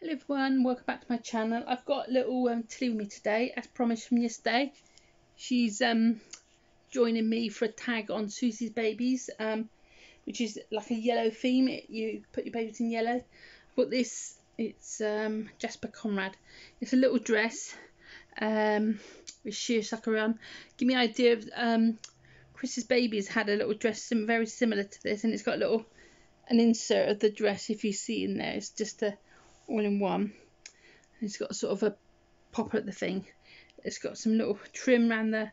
Hello everyone, welcome back to my channel. I've got a little Tilly with me today, as promised from yesterday. She's joining me for a tag on Susie's Babies, which is like a yellow theme. You put your babies in yellow. I've got this, it's Jasper Conrad. It's a little dress with sheersucker on. Give me an idea of Chris's Babies had a little dress very similar to this, and it's got an insert of the dress, if you see in there. It's just a all-in-one. It's got sort of a popper at the thing. It's got some little trim around the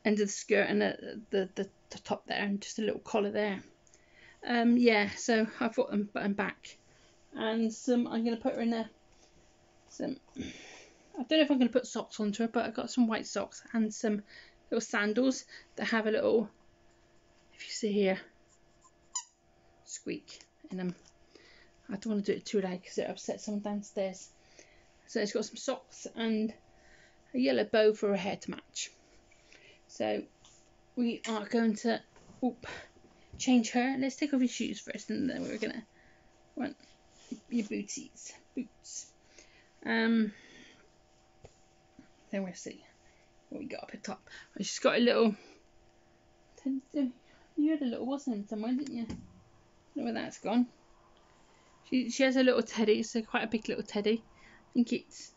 end of the skirt and the top there, and just a little collar there. Yeah, so I've got them buttoned back, and some I'm going to put her in I don't know if I'm going to put socks onto her, but I've got some white socks and some little sandals that have a little, if you see here, squeak in them. I don't want to do it too loud because it upsets someone downstairs. So it's got some socks and a yellow bow for her hair to match. So we are going to change her. Let's take off your shoes first, and then we're gonna want your boots. Then we'll see what we got up at top. She's got a little. You had a little, wasn't it, somewhere, didn't you? I don't know where that's gone. She has a little teddy, so quite a big little teddy. I think it's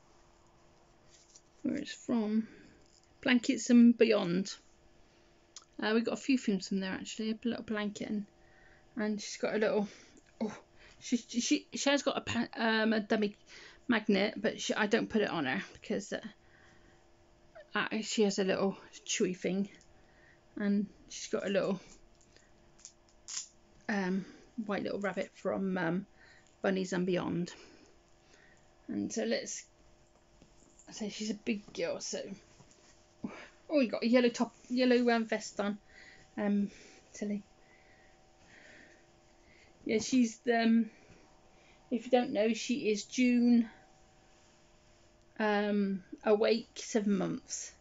where it's from. Blankets and Beyond. We got a few things from there actually. A little blanket, and she's got a little. Oh, she has got a dummy magnet, but I don't put it on her because she has a little chewy thing, and she's got a little white little rabbit from Bunnies and Beyond. And so let's say she's a big girl. So we got a yellow vest on, Tilly. Yeah, she's if you don't know, she is June awake 7 months,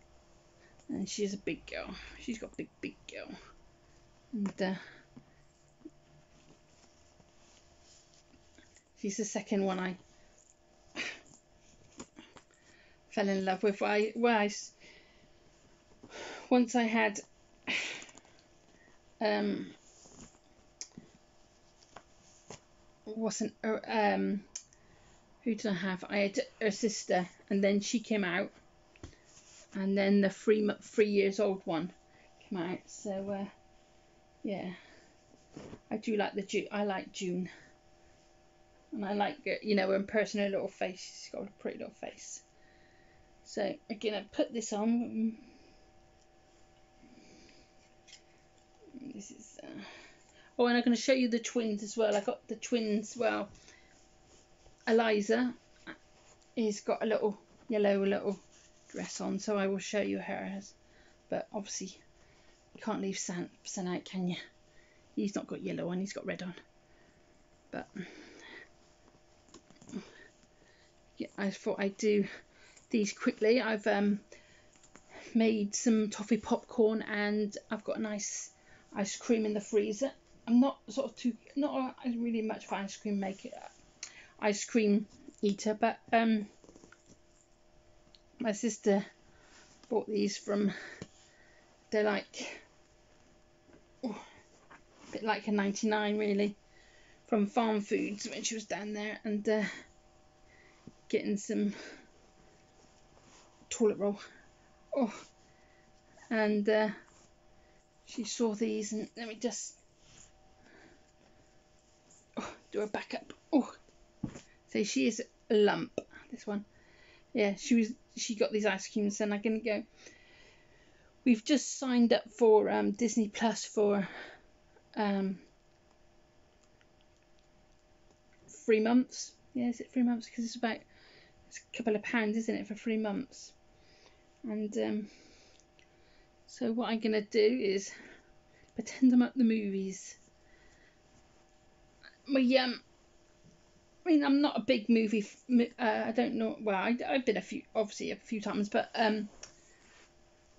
and she's a big girl. She's got big girl, and she's the second one I fell in love with. Once I had who did I have? I had her sister, and then she came out, and then the 3 years old one came out. So yeah, I do like I like June. And I like, her in person, her little face. She's got a pretty little face. So I'm going to put this on. This is... Oh, and I'm going to show you the twins as well. I got the twins. Well, Eliza has got a little yellow dress on, so I will show you hers. But obviously, you can't leave Sampson out, can you? He's not got yellow on, he's got red on. But... yeah, I thought I'd do these quickly. I've made some toffee popcorn, and I've got a nice ice cream in the freezer. I'm not really much of an ice cream eater, but my sister bought these from, they're like a bit like a 99 really, from Farm Foods when she was down there, and getting some toilet roll. And she saw these, and let me just do a back up. So she is a lump, this one. Yeah, she got these ice creams, and I'm gonna go. We've just signed up for Disney Plus for 3 months. Yeah, is it 3 months? Because it's a couple of pounds, isn't it, for 3 months? And so what I'm gonna do is pretend I'm at the movies. I mean, I'm not a big movie. I don't know. Well, I've been a few times, but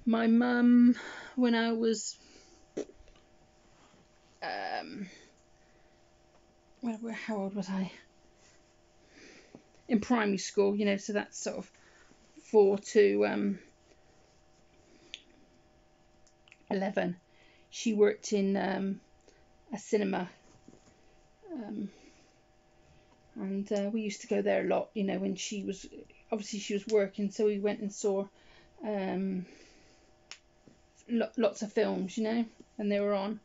my mum, when I was how old was I? in primary school, you know, so that's sort of 4 to 11. She worked in a cinema, and we used to go there a lot, you know, when she was working, so we went and saw lots of films, you know, and they were on.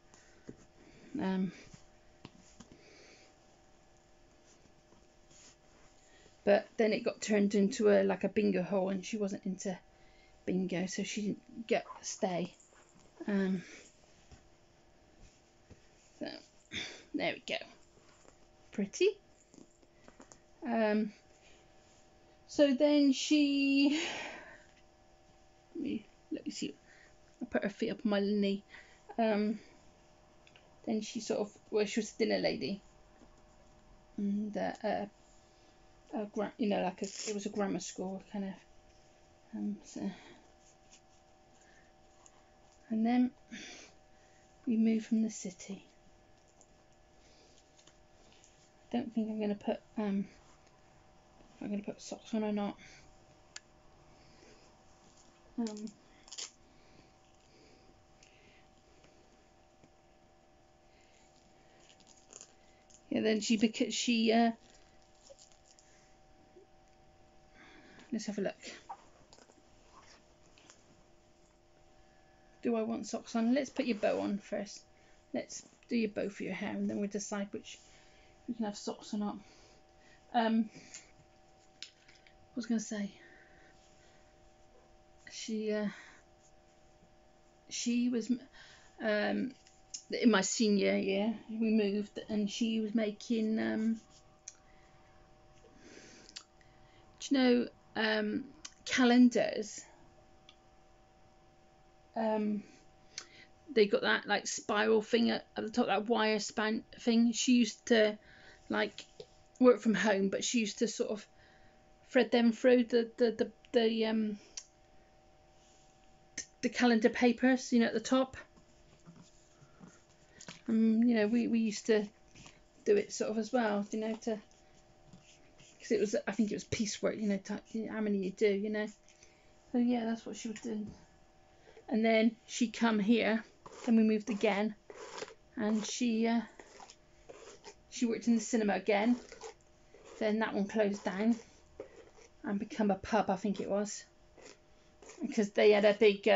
But then it got turned into like a bingo hall, and she wasn't into bingo, so she didn't get a stay. So there we go. Pretty. So then she, let me see, I put her feet up on my knee. Then she sort of, well, she was a dinner lady, and you know, like it was a grammar school kind of. So. And then we moved from the city. I don't think I'm going to put socks on or not. Yeah, then let's have a look. Do I want socks on? Let's put your bow on first. Let's do your bow for your hair, and then we'll decide which we can have socks or not. What was I going to say? She was in my senior year. We moved, and she was making do you know calendars? They got that like spiral thing at the top, that wire span thing. She used to like work from home, but she used to sort of thread them through the calendar papers, you know, at the top. You know, we used to do it sort of as well, you know, because it was, I think it was piecework, you know, how many you do, you know. So yeah, that's what she was doing. And then she come here, then we moved again, and she worked in the cinema again. Then that one closed down and become a pub, I think it was, because they had a big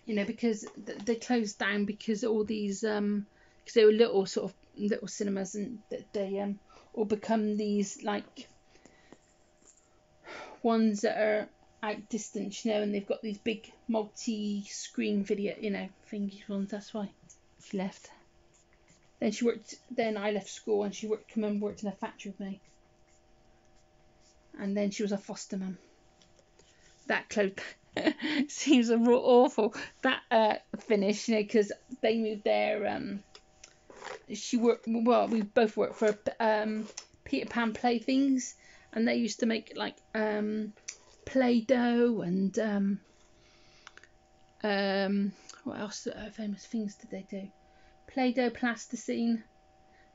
you know, because they closed down because all these because they were little cinemas, and they all become these like ones that are out distance, you know, and they've got these big multi-screen video, you know, thingy ones. That's why she left. Then I left school, and she worked in a factory with me, and then she was a foster mum. That closed. Seems awful. That finished, you know, because they moved there. She worked. Well, we both worked for Peter Pan Playthings, and they used to make like Play-Doh and what else famous things did they do? Play-Doh, plasticine.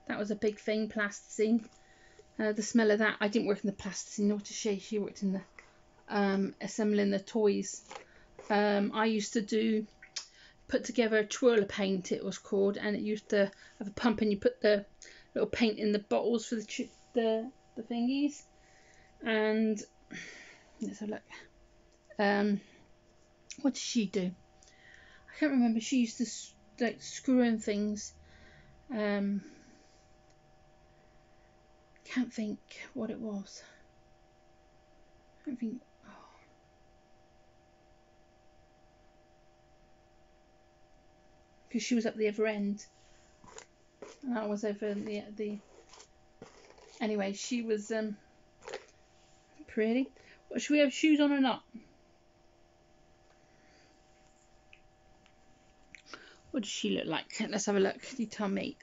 That was a big thing, plasticine. The smell of that. I didn't work in the plasticine, nor did she. She worked in the assembling the toys. I used to put together a twirler paint, it was called, and it used to have a pump, and you put the little paint in the bottles for the thingies. And let's have a look. What did she do? I can't remember. She used to like screw in things. Can't think what it was. I don't think. Because she was up the other end, and I was over the. Anyway, she was pretty. Well, should we have shoes on or not? What does she look like? Let's have a look. You tell me.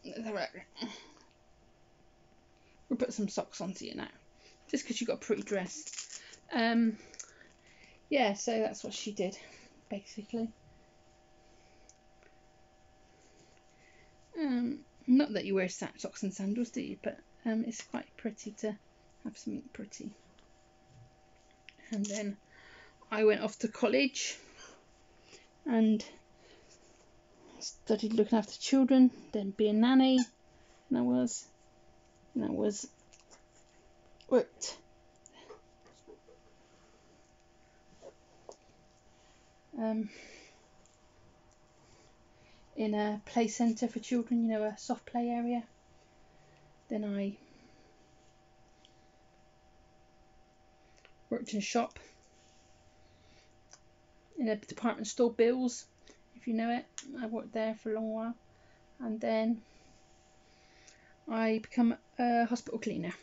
Let's have a look. We'll put some socks onto you now, just because you've got a pretty dress. Yeah, so that's what she did, basically. Not that you wear socks and sandals, do you? But it's quite pretty to have something pretty. And then I went off to college and studied looking after children, then be a nanny. And I was worked in a play centre for children, a soft play area. Then I worked in a shop, in a department store, Bills, if you know it. I worked there for a long while, and then I become a hospital cleaner.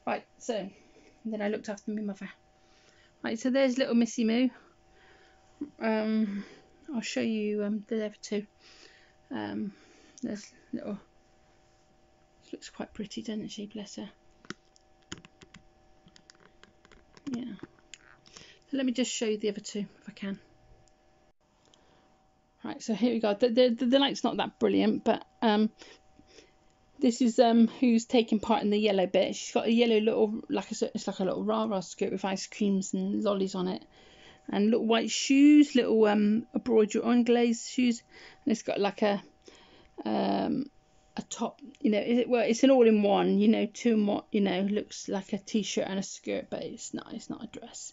Right, so then I looked after my mother. Right, so there's little Missy Moo. I'll show you the other two. There's little. She looks quite pretty, doesn't she? Bless her. Yeah. So let me just show you the other two if I can. Right, so here we go. The light's not that brilliant, but this is who's taking part in the yellow bit. She's got a yellow little, it's like a little rah-rah skirt with ice creams and lollies on it, and little white shoes, little embroidered on glazed shoes, and it's got like a top, it's an all-in-one, two more, looks like a t-shirt and a skirt, but it's not a dress.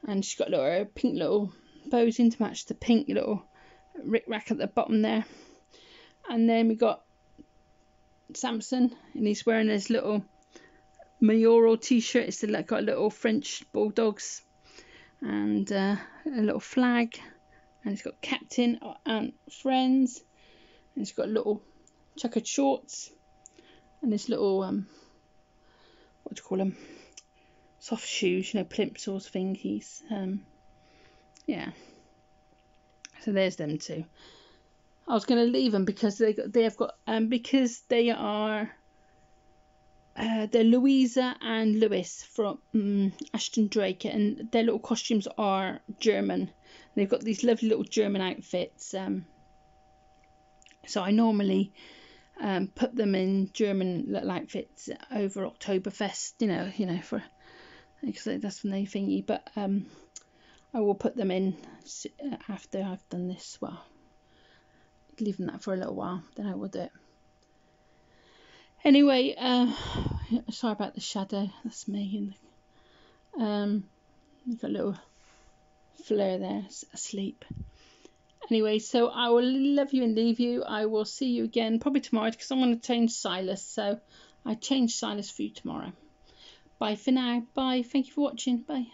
And she's got little pink little bows in to match the pink little rick-rack at the bottom there. And then we got Sampson, and he's wearing his little mayoral t-shirt. It's got little French bulldogs and a little flag, and it's got Captain and Friends, and it's got little checkered shorts and this little what do you call them, soft shoes, plimp sort of thingies. Yeah, so there's them two. I was going to leave them because because they are they're Louisa and Lewis from Ashton Drake, and their little costumes are German. They've got these lovely little German outfits. So I normally put them in German little outfits over Oktoberfest, for because that's when they thingy. But I will put them in after I've done this. Well, leaving that for a little while, then I will do it. Anyway, sorry about the shadow. That's me. And you've got a little flare there, asleep. Anyway, so I will love you and leave you. I will see you again probably tomorrow because I'm going to change Silas. So I change Silas for you tomorrow. Bye for now. Bye. Thank you for watching. Bye.